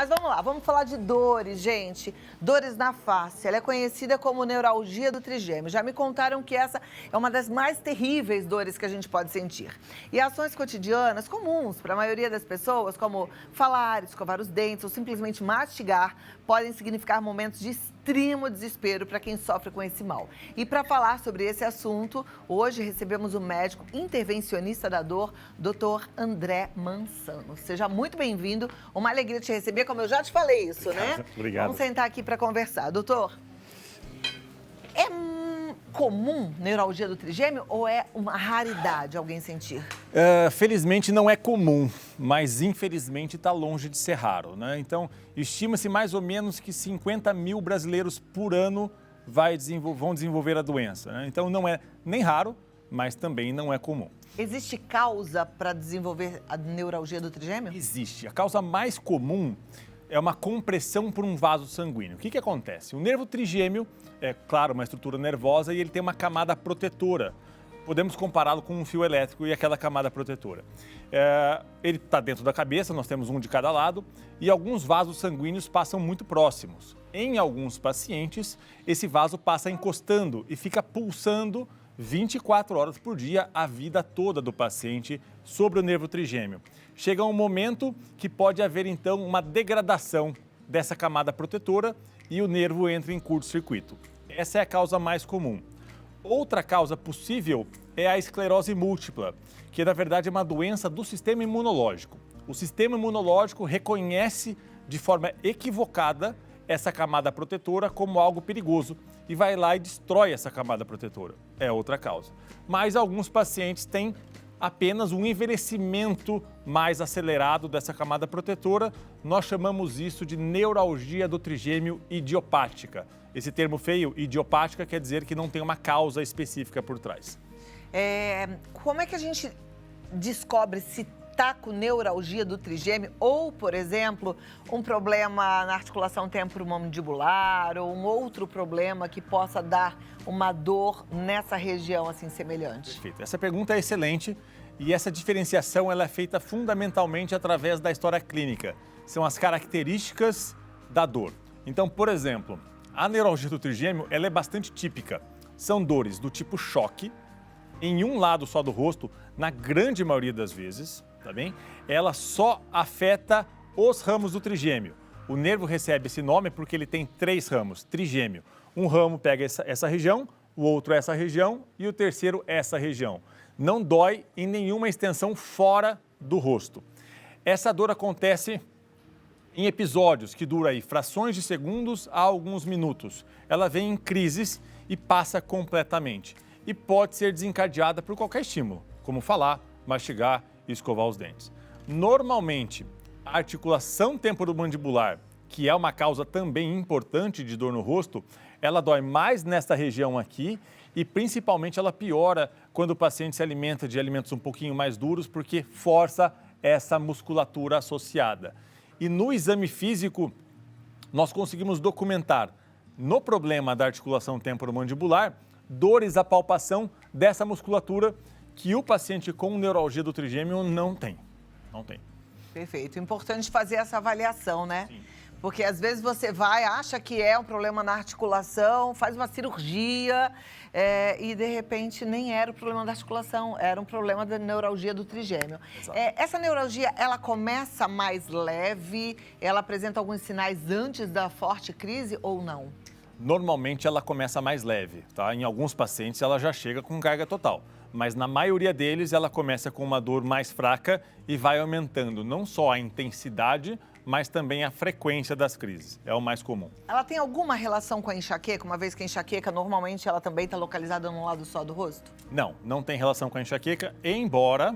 Mas vamos lá, vamos falar de dores, gente. Dores na face. Ela é conhecida como neuralgia do trigêmeo. Já me contaram que essa é uma das mais terríveis dores que a gente pode sentir. E ações cotidianas comuns para a maioria das pessoas, como falar, escovar os dentes ou simplesmente mastigar, podem significar momentos de extremo desespero para quem sofre com esse mal. E para falar sobre esse assunto, hoje recebemos o médico intervencionista da dor, Dr. André Mansano. Seja muito bem-vindo. Uma alegria te receber, como eu já te falei isso, né? Obrigado. Vamos sentar aqui para conversar. Doutor, é comum neuralgia do trigêmeo ou é uma raridade alguém sentir? Felizmente não é comum, mas infelizmente está longe de ser raro, né? Então, estima-se mais ou menos que 50 mil brasileiros por ano vão desenvolver a doença, né? Então, não é nem raro, mas também não é comum. Existe causa para desenvolver a neuralgia do trigêmeo? Existe. A causa mais comum é uma compressão por um vaso sanguíneo. O que acontece? O nervo trigêmeo é, claro, uma estrutura nervosa e ele tem uma camada protetora. Podemos compará-lo com um fio elétrico e aquela camada protetora. Ele está dentro da cabeça, nós temos um de cada lado, e alguns vasos sanguíneos passam muito próximos. Em alguns pacientes, esse vaso passa encostando e fica pulsando 24 horas por dia a vida toda do paciente sobre o nervo trigêmeo. Chega um momento que pode haver, então, uma degradação dessa camada protetora e o nervo entra em curto-circuito. Essa é a causa mais comum. Outra causa possível é a esclerose múltipla, que na verdade é uma doença do sistema imunológico. O sistema imunológico reconhece de forma equivocada essa camada protetora como algo perigoso e vai lá e destrói essa camada protetora. É outra causa. Mas alguns pacientes têm apenas um envelhecimento mais acelerado dessa camada protetora. Nós chamamos isso de neuralgia do trigêmeo idiopática. Esse termo feio, idiopática, quer dizer que não tem uma causa específica por trás. Como é que a gente descobre se está com neuralgia do trigêmeo ou, por exemplo, um problema na articulação temporomandibular ou um outro problema que possa dar uma dor nessa região assim semelhante? Perfeito. Essa pergunta é excelente e essa diferenciação ela é feita fundamentalmente através da história clínica. São as características da dor. Então, por exemplo, a neuralgia do trigêmeo ela é bastante típica. São dores do tipo choque, em um lado só do rosto, na grande maioria das vezes, tá bem? Ela só afeta os ramos do trigêmeo. O nervo recebe esse nome porque ele tem 3 ramos, trigêmeo. Um ramo pega essa região, o outro essa região e o terceiro essa região. Não dói em nenhuma extensão fora do rosto. Essa dor acontece em episódios que duram aí frações de segundos a alguns minutos. Ela vem em crises e passa completamente. E pode ser desencadeada por qualquer estímulo, como falar, mastigar e escovar os dentes. Normalmente, a articulação temporomandibular, que é uma causa também importante de dor no rosto, ela dói mais nesta região aqui e principalmente ela piora quando o paciente se alimenta de alimentos um pouquinho mais duros porque força essa musculatura associada. E no exame físico, nós conseguimos documentar no problema da articulação temporomandibular dores à palpação dessa musculatura que o paciente com neuralgia do trigêmeo não tem. Não tem. Perfeito. Importante fazer essa avaliação, né? Sim. Porque às vezes você vai, acha que é um problema na articulação, faz uma cirurgia e de repente nem era o problema da articulação, era um problema da neuralgia do trigêmeo. Essa neuralgia, ela começa mais leve, ela apresenta alguns sinais antes da forte crise ou não? Normalmente ela começa mais leve, tá? Em alguns pacientes ela já chega com carga total, mas na maioria deles ela começa com uma dor mais fraca e vai aumentando não só a intensidade, mas também a frequência das crises. É o mais comum. Ela tem alguma relação com a enxaqueca, uma vez que a enxaqueca normalmente ela também está localizada num lado só do rosto? Não, não tem relação com a enxaqueca, embora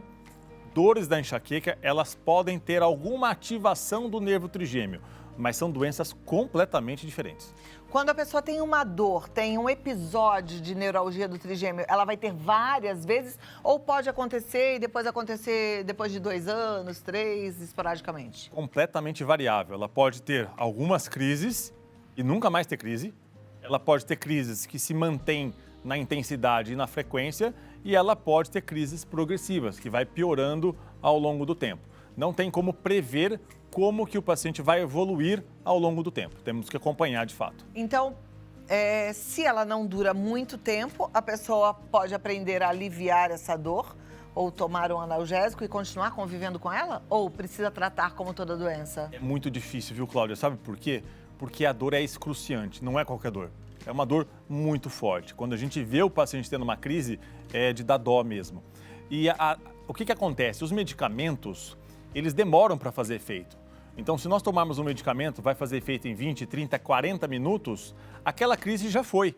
dores da enxaqueca elas podem ter alguma ativação do nervo trigêmeo, mas são doenças completamente diferentes. Quando a pessoa tem uma dor, tem um episódio de neuralgia do trigêmeo, ela vai ter várias vezes ou pode acontecer depois de 2 anos, 3, esporadicamente? Completamente variável. Ela pode ter algumas crises e nunca mais ter crise. Ela pode ter crises que se mantêm na intensidade e na frequência e ela pode ter crises progressivas, que vai piorando ao longo do tempo. não tem como prever como que o paciente vai evoluir ao longo do tempo. Temos que acompanhar de fato. Então, se ela não dura muito tempo, a pessoa pode aprender a aliviar essa dor ou tomar um analgésico e continuar convivendo com ela? Ou precisa tratar como toda doença? É muito difícil, viu, Cláudia? Sabe por quê? Porque a dor é excruciante, não é qualquer dor. É uma dor muito forte. Quando a gente vê o paciente tendo uma crise, é de dar dó mesmo. E o que acontece? Os medicamentos, eles demoram para fazer efeito. Então, se nós tomarmos um medicamento, vai fazer efeito em 20, 30, 40 minutos, aquela crise já foi.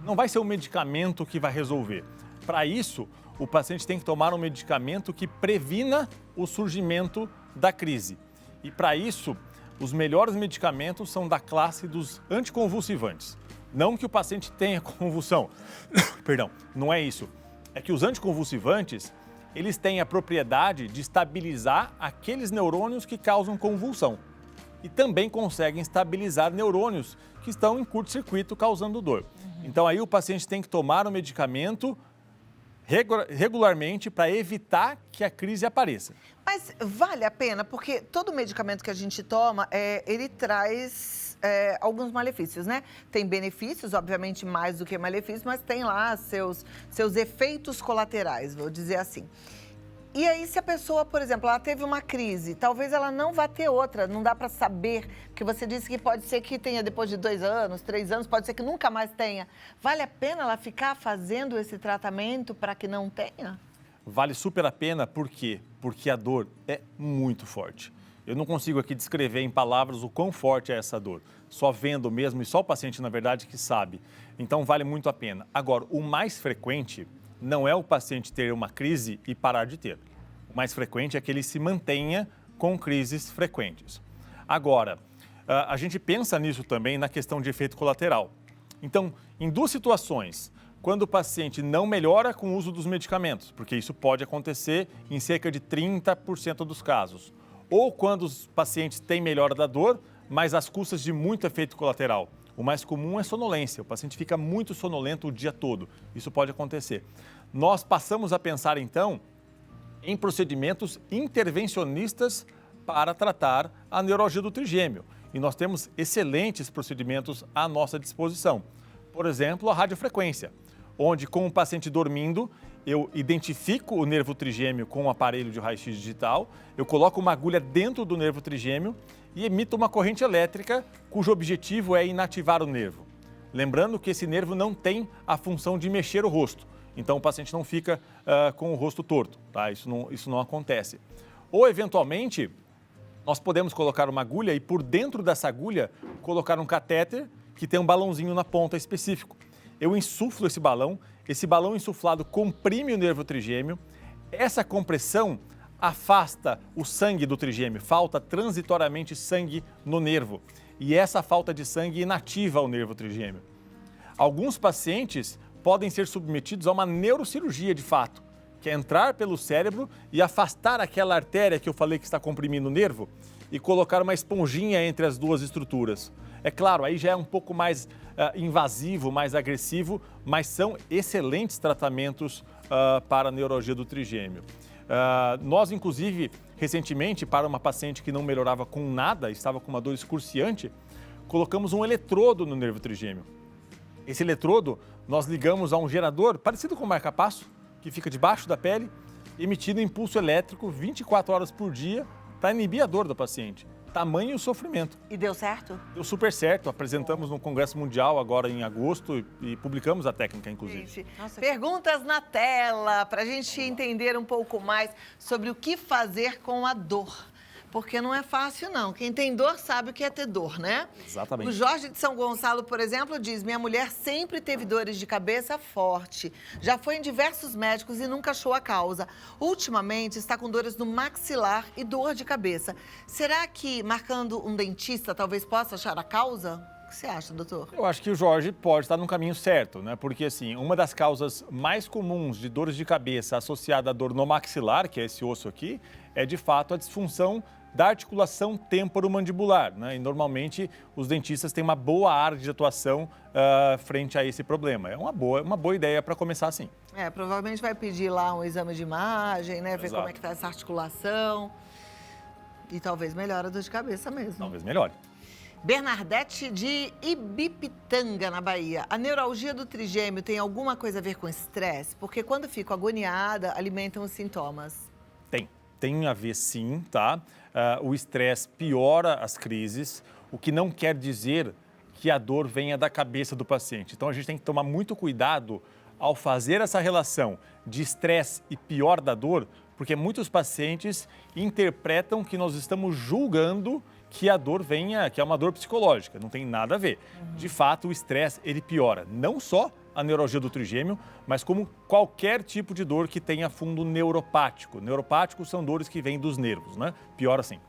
Não vai ser o medicamento que vai resolver. Para isso, o paciente tem que tomar um medicamento que previna o surgimento da crise. E para isso, os melhores medicamentos são da classe dos anticonvulsivantes. Não que o paciente tenha convulsão. Perdão, não é isso. É que os anticonvulsivantes, eles têm a propriedade de estabilizar aqueles neurônios que causam convulsão. E também conseguem estabilizar neurônios que estão em curto-circuito causando dor. Então aí o paciente tem que tomar o medicamento regularmente para evitar que a crise apareça. Mas vale a pena, porque todo medicamento que a gente toma, ele traz alguns malefícios, né? Tem benefícios, obviamente mais do que malefícios, mas tem lá seus efeitos colaterais, vou dizer assim. E aí, se a pessoa, por exemplo, ela teve uma crise, talvez ela não vá ter outra, não dá para saber, porque você disse que pode ser que tenha depois de 2 anos, 3 anos, pode ser que nunca mais tenha. Vale a pena ela ficar fazendo esse tratamento para que não tenha? Vale super a pena, por quê? Porque a dor é muito forte. Eu não consigo aqui descrever em palavras o quão forte é essa dor. Só vendo mesmo, e só o paciente, na verdade, que sabe. Então, vale muito a pena. Agora, o mais frequente não é o paciente ter uma crise e parar de ter. O mais frequente é que ele se mantenha com crises frequentes. Agora, a gente pensa nisso também na questão de efeito colateral. Então, em 2 situações, quando o paciente não melhora com o uso dos medicamentos, porque isso pode acontecer em cerca de 30% dos casos, ou quando os pacientes têm melhora da dor, mas às custas de muito efeito colateral. O mais comum é sonolência, o paciente fica muito sonolento o dia todo, isso pode acontecer. Nós passamos a pensar, então, em procedimentos intervencionistas para tratar a neuralgia do trigêmeo. E nós temos excelentes procedimentos à nossa disposição. Por exemplo, a radiofrequência, onde com o paciente dormindo, eu identifico o nervo trigêmeo com um aparelho de raio-x digital, eu coloco uma agulha dentro do nervo trigêmeo e emito uma corrente elétrica cujo objetivo é inativar o nervo. Lembrando que esse nervo não tem a função de mexer o rosto, então o paciente não fica com o rosto torto, tá? Isso não acontece. Ou, eventualmente, nós podemos colocar uma agulha e por dentro dessa agulha colocar um catéter que tem um balãozinho na ponta específico. Eu insuflo esse balão insuflado comprime o nervo trigêmeo, essa compressão afasta o sangue do trigêmeo, falta transitoriamente sangue no nervo e essa falta de sangue inativa o nervo trigêmeo. Alguns pacientes podem ser submetidos a uma neurocirurgia de fato, que é entrar pelo cérebro e afastar aquela artéria que eu falei que está comprimindo o nervo e colocar uma esponjinha entre as 2 estruturas. É claro, aí já é um pouco mais invasivo, mais agressivo, mas são excelentes tratamentos para a neuralgia do trigêmeo. Nós, inclusive, recentemente, para uma paciente que não melhorava com nada, estava com uma dor excruciante, colocamos um eletrodo no nervo trigêmeo. Esse eletrodo nós ligamos a um gerador parecido com o marca-passo, que fica debaixo da pele, emitindo impulso elétrico 24 horas por dia para inibir a dor do paciente. Tamanho o sofrimento. E deu certo? Deu super certo. Apresentamos no Congresso Mundial agora em agosto e publicamos a técnica, inclusive. Gente, perguntas na tela para a gente entender um pouco mais sobre o que fazer com a dor. Porque não é fácil, não. Quem tem dor sabe o que é ter dor, né? Exatamente. O Jorge de São Gonçalo, por exemplo, diz: minha mulher sempre teve dores de cabeça forte. Já foi em diversos médicos e nunca achou a causa. Ultimamente está com dores no maxilar e dor de cabeça. Será que marcando um dentista talvez possa achar a causa? O que você acha, doutor? Eu acho que o Jorge pode estar no caminho certo, né? Porque, assim, uma das causas mais comuns de dores de cabeça associada à dor no maxilar, que é esse osso aqui, é de fato a disfunção da articulação temporomandibular, né? E normalmente os dentistas têm uma boa área de atuação frente a esse problema. É uma boa ideia para começar assim. Provavelmente vai pedir lá um exame de imagem, né? Ver Exato. como é que está essa articulação. E talvez melhore a dor de cabeça mesmo. Talvez melhore. Bernadette de Ibipitanga, na Bahia. A neuralgia do trigêmeo tem alguma coisa a ver com estresse? Porque quando fico agoniada, alimentam os sintomas. Tem a ver sim, tá? O estresse piora as crises, o que não quer dizer que a dor venha da cabeça do paciente. Então a gente tem que tomar muito cuidado ao fazer essa relação de estresse e pior da dor, porque muitos pacientes interpretam que nós estamos julgando que a dor venha, que é uma dor psicológica, não tem nada a ver. De fato, o estresse, ele piora não só a neuralgia do trigêmeo, mas como qualquer tipo de dor que tenha fundo neuropático. Neuropáticos são dores que vêm dos nervos, né? Piora sim.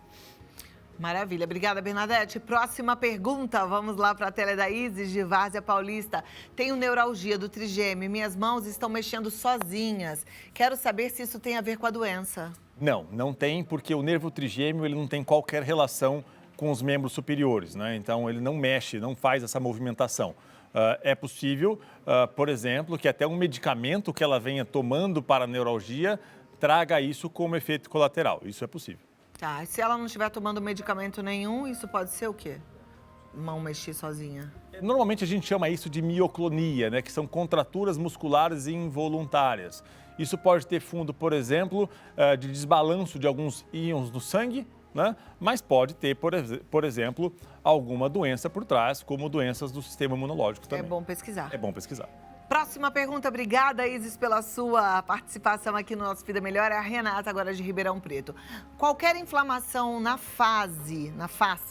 Maravilha. Obrigada, Bernadette. Próxima pergunta. Vamos lá para a tela da Isis, de Várzea Paulista. Tenho neuralgia do trigêmeo. Minhas mãos estão mexendo sozinhas. Quero saber se isso tem a ver com a doença. Não tem, porque o nervo trigêmeo ele não tem qualquer relação com os membros superiores, né? Então ele não mexe, não faz essa movimentação. É possível, por exemplo, que até um medicamento que ela venha tomando para a neuralgia traga isso como efeito colateral. Isso é possível. Tá, e se ela não estiver tomando medicamento nenhum, isso pode ser o quê? Mão mexer sozinha? Normalmente a gente chama isso de mioclonia, né? Que são contraturas musculares involuntárias. Isso pode ter fundo, por exemplo, de desbalanço de alguns íons no sangue, né? Mas pode ter, por exemplo, alguma doença por trás, como doenças do sistema imunológico também. É bom pesquisar. É bom pesquisar. Próxima pergunta. Obrigada, Isis, pela sua participação aqui no nosso Vida Melhor. É a Renata, agora de Ribeirão Preto. Qualquer inflamação na face,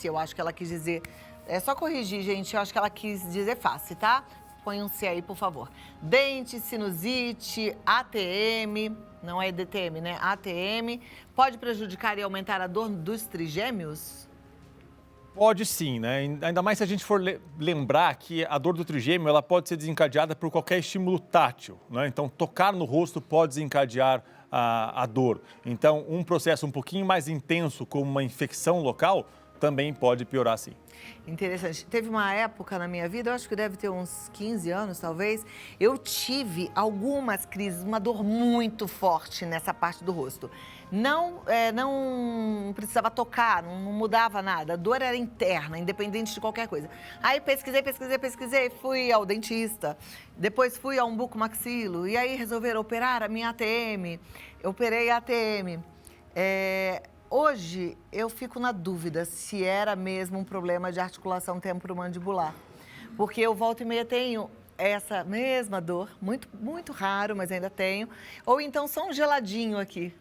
eu acho que ela quis dizer. É só corrigir, gente, eu acho que ela quis dizer face, tá? Põe um C aí, por favor. Dente, sinusite, ATM, não é DTM, né? ATM, pode prejudicar e aumentar a dor dos trigêmeos? Pode sim, né? Ainda mais se a gente for lembrar que a dor do trigêmeo ela pode ser desencadeada por qualquer estímulo tátil, né? Então, tocar no rosto pode desencadear a dor. Então, um processo um pouquinho mais intenso, como uma infecção local, também pode piorar sim. Interessante. Teve uma época na minha vida, eu acho que deve ter uns 15 anos, talvez, eu tive algumas crises, uma dor muito forte nessa parte do rosto. Não precisava tocar, não mudava nada. A dor era interna, independente de qualquer coisa. Aí pesquisei, fui ao dentista. Depois fui ao bucomaxilo. E aí resolveram operar a minha ATM. Eu operei a ATM. Hoje eu fico na dúvida se era mesmo um problema de articulação temporomandibular. Porque eu volta e meia tenho essa mesma dor, muito raro, mas ainda tenho. Ou então só um geladinho aqui.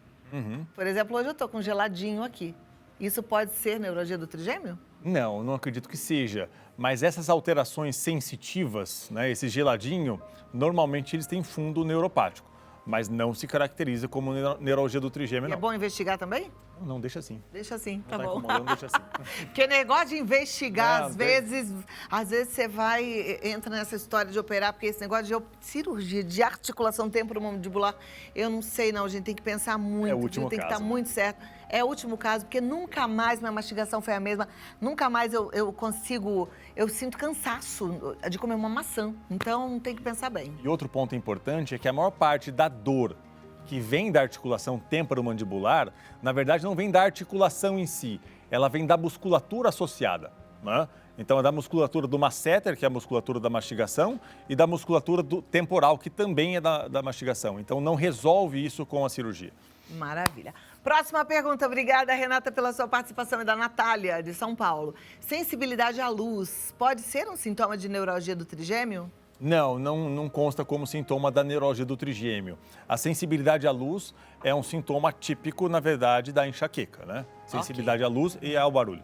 Por exemplo, hoje eu estou com um geladinho aqui. Isso pode ser neuralgia do trigêmeo? Não acredito que seja. Mas essas alterações sensitivas, né, esse geladinho, normalmente eles têm fundo neuropático. Mas não se caracteriza como neuralgia do trigêmeo, não. É bom investigar também? Não, deixa assim. Deixa assim, tá Não bom. incomodando, deixa assim. Porque negócio de investigar, Não, às vezes você entra nessa história de operar, porque esse negócio de cirurgia de articulação temporomandibular, eu não sei não, a gente tem que pensar muito, É o último tem que caso. estar muito certo. É o último caso, porque nunca mais minha mastigação foi a mesma, nunca mais eu sinto cansaço de comer uma maçã, então tem que pensar bem. E outro ponto importante é que a maior parte da dor que vem da articulação temporomandibular, na verdade não vem da articulação em si, ela vem da musculatura associada, né? Então é da musculatura do masseter, que é a musculatura da mastigação, e da musculatura do temporal, que também é da mastigação. Então não resolve isso com a cirurgia. Maravilha. Próxima pergunta. Obrigada, Renata, pela sua participação. É da Natália, de São Paulo. Sensibilidade à luz pode ser um sintoma de neuralgia do trigêmeo? Não consta como sintoma da neuralgia do trigêmeo. A sensibilidade à luz é um sintoma típico, na verdade, da enxaqueca, né? Sensibilidade à luz e ao barulho.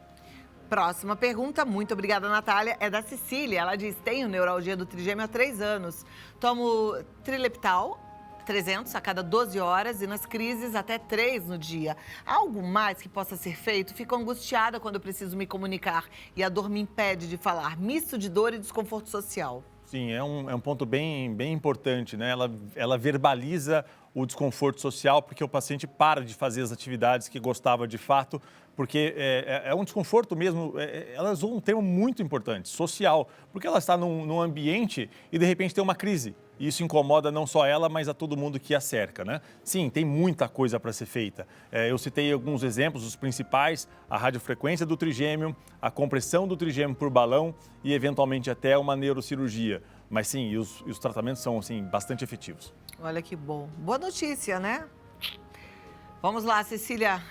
Próxima pergunta, muito obrigada, Natália, é da Cecília. Ela diz, tenho neuralgia do trigêmeo há 3 anos. Tomo Trileptal, 300 a cada 12 horas e nas crises até 3 no dia. Há algo mais que possa ser feito? Fico angustiada quando eu preciso me comunicar e a dor me impede de falar. Misto de dor e desconforto social. Sim, é um ponto bem importante, né? Ela verbaliza o desconforto social porque o paciente para de fazer as atividades que gostava de fato porque é um desconforto mesmo, ela usou um termo muito importante, social, porque ela está num ambiente e de repente tem uma crise. E isso incomoda não só ela, mas a todo mundo que a cerca, né? Sim, tem muita coisa para ser feita. Eu citei alguns exemplos, os principais, a radiofrequência do trigêmeo, a compressão do trigêmeo por balão e, eventualmente, até uma neurocirurgia. Mas sim, os tratamentos são, assim, bastante efetivos. Olha que bom. Boa notícia, né? Vamos lá, Cecília.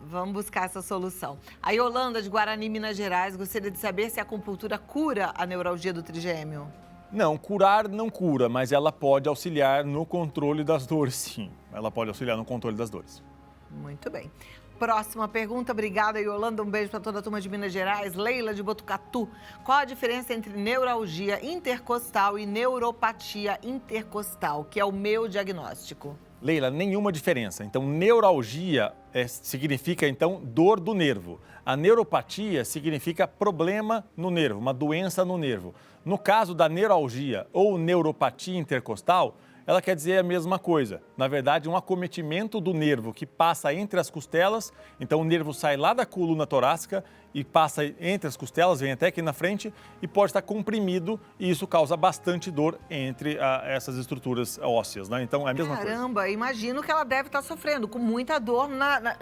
Vamos buscar essa solução. A Yolanda, de Guarani, Minas Gerais, gostaria de saber se a acupuntura cura a neuralgia do trigêmeo. Não, curar não cura, mas ela pode auxiliar no controle das dores, sim. Ela pode auxiliar no controle das dores. Muito bem. Próxima pergunta. Obrigada, Yolanda. Um beijo para toda a turma de Minas Gerais. Leila, de Botucatu. Qual a diferença entre neuralgia intercostal e neuropatia intercostal, que é o meu diagnóstico? Leila, nenhuma diferença. Então, neuralgia significa, então, dor do nervo. A neuropatia significa problema no nervo, uma doença no nervo. No caso da neuralgia ou neuropatia intercostal, ela quer dizer a mesma coisa. Na verdade, um acometimento do nervo que passa entre as costelas. Então, o nervo sai lá da coluna torácica e passa entre as costelas, vem até aqui na frente e pode estar comprimido e isso causa bastante dor entre essas estruturas ósseas, né? Então, é a mesma coisa. Caramba, imagino que ela deve estar sofrendo com muita dor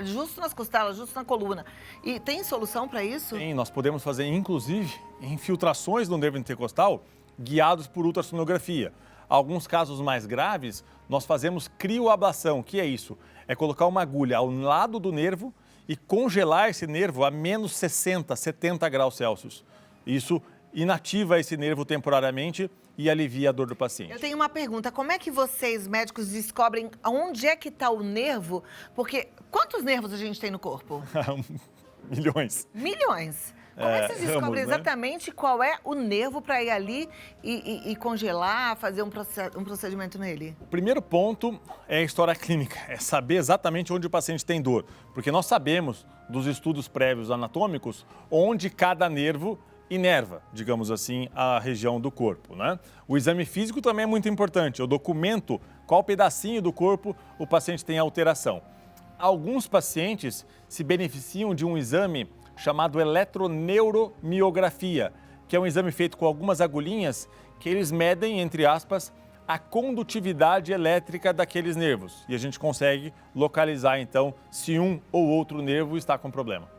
justo nas costelas, justo na coluna. E tem solução para isso? Sim, nós podemos fazer, inclusive, infiltrações no nervo intercostal guiados por ultrassonografia. Alguns casos mais graves, nós fazemos crioablação. O que é isso? É colocar uma agulha ao lado do nervo e congelar esse nervo a menos 60, 70 graus Celsius. Isso inativa esse nervo temporariamente e alivia a dor do paciente. Eu tenho uma pergunta. Como é que vocês, médicos, descobrem onde é que está o nervo? Porque quantos nervos a gente tem no corpo? Milhões. Milhões. Como é que vocês descobrem exatamente qual é o nervo para ir ali e congelar, fazer um procedimento nele? O primeiro ponto é a história clínica, é saber exatamente onde o paciente tem dor. Porque nós sabemos, dos estudos prévios anatômicos, onde cada nervo inerva, digamos assim, a região do corpo, né? O exame físico também é muito importante. Eu documento qual pedacinho do corpo o paciente tem alteração. Alguns pacientes se beneficiam de um exame chamado eletroneuromiografia, que é um exame feito com algumas agulhinhas que eles medem, entre aspas, a condutividade elétrica daqueles nervos. E a gente consegue localizar, então, se um ou outro nervo está com problema.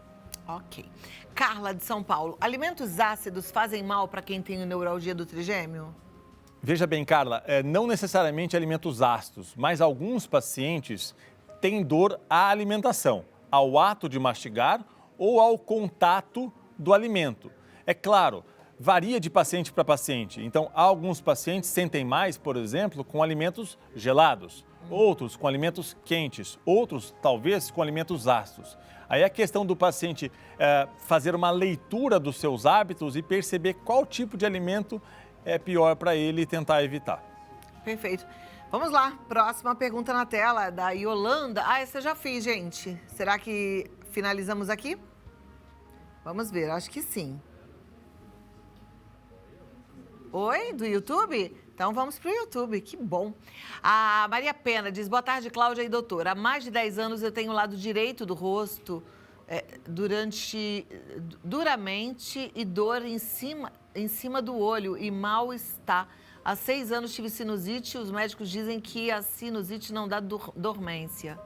Ok. Carla, de São Paulo. Alimentos ácidos fazem mal para quem tem neuralgia do trigêmeo? Veja bem, Carla, não necessariamente alimentos ácidos, mas alguns pacientes têm dor à alimentação, ao ato de mastigar ou ao contato do alimento. É claro, varia de paciente para paciente. Então, alguns pacientes sentem mais, por exemplo, com alimentos gelados, outros com alimentos quentes, outros talvez com alimentos ácidos. Aí é a questão do paciente fazer uma leitura dos seus hábitos e perceber qual tipo de alimento é pior para ele e tentar evitar. Perfeito. Vamos lá, próxima pergunta na tela, da Yolanda. Essa eu já fiz, gente. Será que finalizamos aqui? Vamos ver, acho que sim. Oi, do YouTube? Então vamos para o YouTube, que bom. A Maria Pena diz, boa tarde, Cláudia e doutora. Há mais de 10 anos eu tenho o lado direito do rosto duramente e dor em cima do olho e mal está. Há 6 anos tive sinusite e os médicos dizem que a sinusite não dá dormência.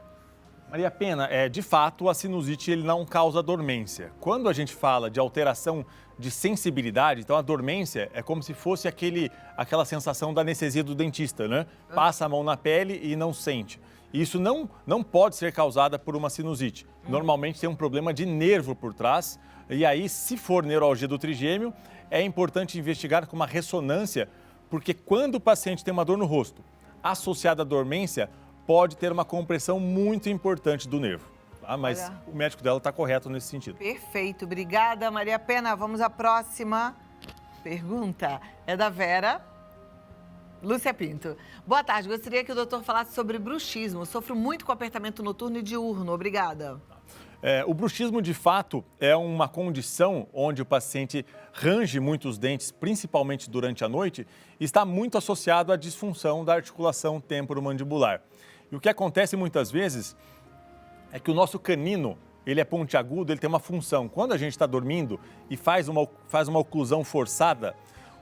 Maria Pena, de fato, a sinusite ele não causa dormência. Quando a gente fala de alteração de sensibilidade, então a dormência é como se fosse aquela sensação da anestesia do dentista, né? Passa a mão na pele e não sente. Isso não pode ser causada por uma sinusite. Normalmente tem um problema de nervo por trás. E aí, se for neuralgia do trigêmeo, é importante investigar com uma ressonância, porque quando o paciente tem uma dor no rosto associada à dormência, pode ter uma compressão muito importante do nervo. Tá? Mas o médico dela está correto nesse sentido. Perfeito. Obrigada, Maria Pena. Vamos à próxima pergunta. É da Vera. Lúcia Pinto. Boa tarde. Gostaria que o doutor falasse sobre bruxismo. Sofro muito com apertamento noturno e diurno. Obrigada. O bruxismo, de fato, é uma condição onde o paciente range muito os dentes, principalmente durante a noite, e está muito associado à disfunção da articulação temporomandibular. E o que acontece muitas vezes é que o nosso canino ele é pontiagudo, ele tem uma função. Quando a gente está dormindo e faz uma oclusão forçada,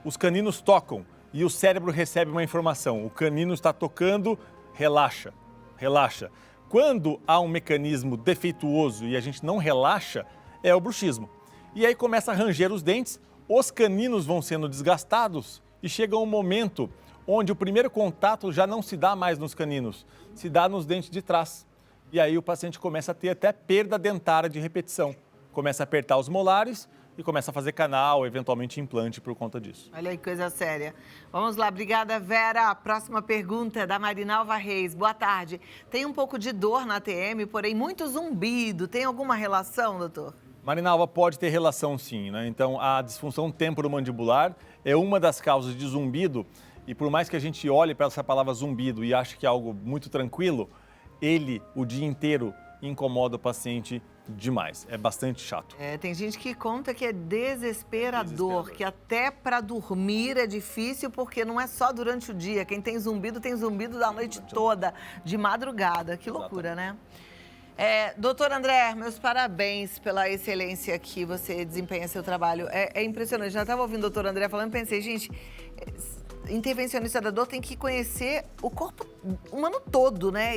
os caninos tocam e o cérebro recebe uma informação. O canino está tocando, relaxa, relaxa. Quando há um mecanismo defeituoso e a gente não relaxa, é o bruxismo. E aí começa a ranger os dentes, os caninos vão sendo desgastados e chega um momento onde o primeiro contato já não se dá mais nos caninos, se dá nos dentes de trás. E aí o paciente começa a ter até perda dentária de repetição. Começa a apertar os molares e começa a fazer canal, eventualmente implante por conta disso. Olha aí, coisa séria. Vamos lá, obrigada, Vera. Próxima pergunta é da Marinalva Reis. Boa tarde. Tem um pouco de dor na TM, porém muito zumbido. Tem alguma relação, doutor? Marinalva, pode ter relação sim, né? Então, a disfunção temporomandibular é uma das causas de zumbido e por mais que a gente olhe para essa palavra zumbido e ache que é algo muito tranquilo, ele, o dia inteiro, incomoda o paciente demais. É bastante chato. Tem gente que conta que é desesperador, que até para dormir é difícil, porque não é só durante o dia. Quem tem zumbido da noite toda, de madrugada. Que loucura, né? Doutor André, meus parabéns pela excelência que você desempenha seu trabalho. É impressionante. Já estava ouvindo o doutor André falando e pensei, gente, intervencionista da dor tem que conhecer o corpo humano todo, né?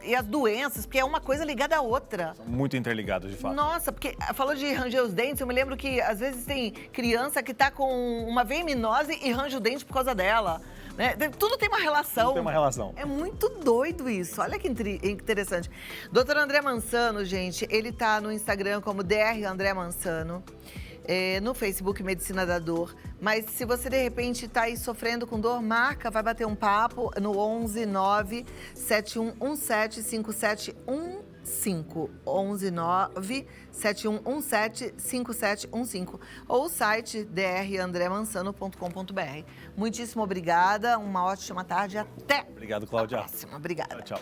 E as doenças, porque é uma coisa ligada à outra. São muito interligados, de fato. Nossa, porque falou de ranger os dentes, eu me lembro que às vezes tem criança que tá com uma verminose e range o dente por causa dela. Né? Tudo tem uma relação. Tudo tem uma relação. É muito doido isso. Olha que interessante. Doutor André Mansano, gente, ele tá no Instagram como Dr. André Mansano. No Facebook Medicina da Dor. Mas se você, de repente, está aí sofrendo com dor, marca, vai bater um papo no 11 9 7117 5715. 11 9 7117 5715. Ou o site drandremansano.com.br. Muitíssimo obrigada, uma ótima tarde. Até Obrigado, Cláudia. a próxima. Obrigada. Tchau, tchau.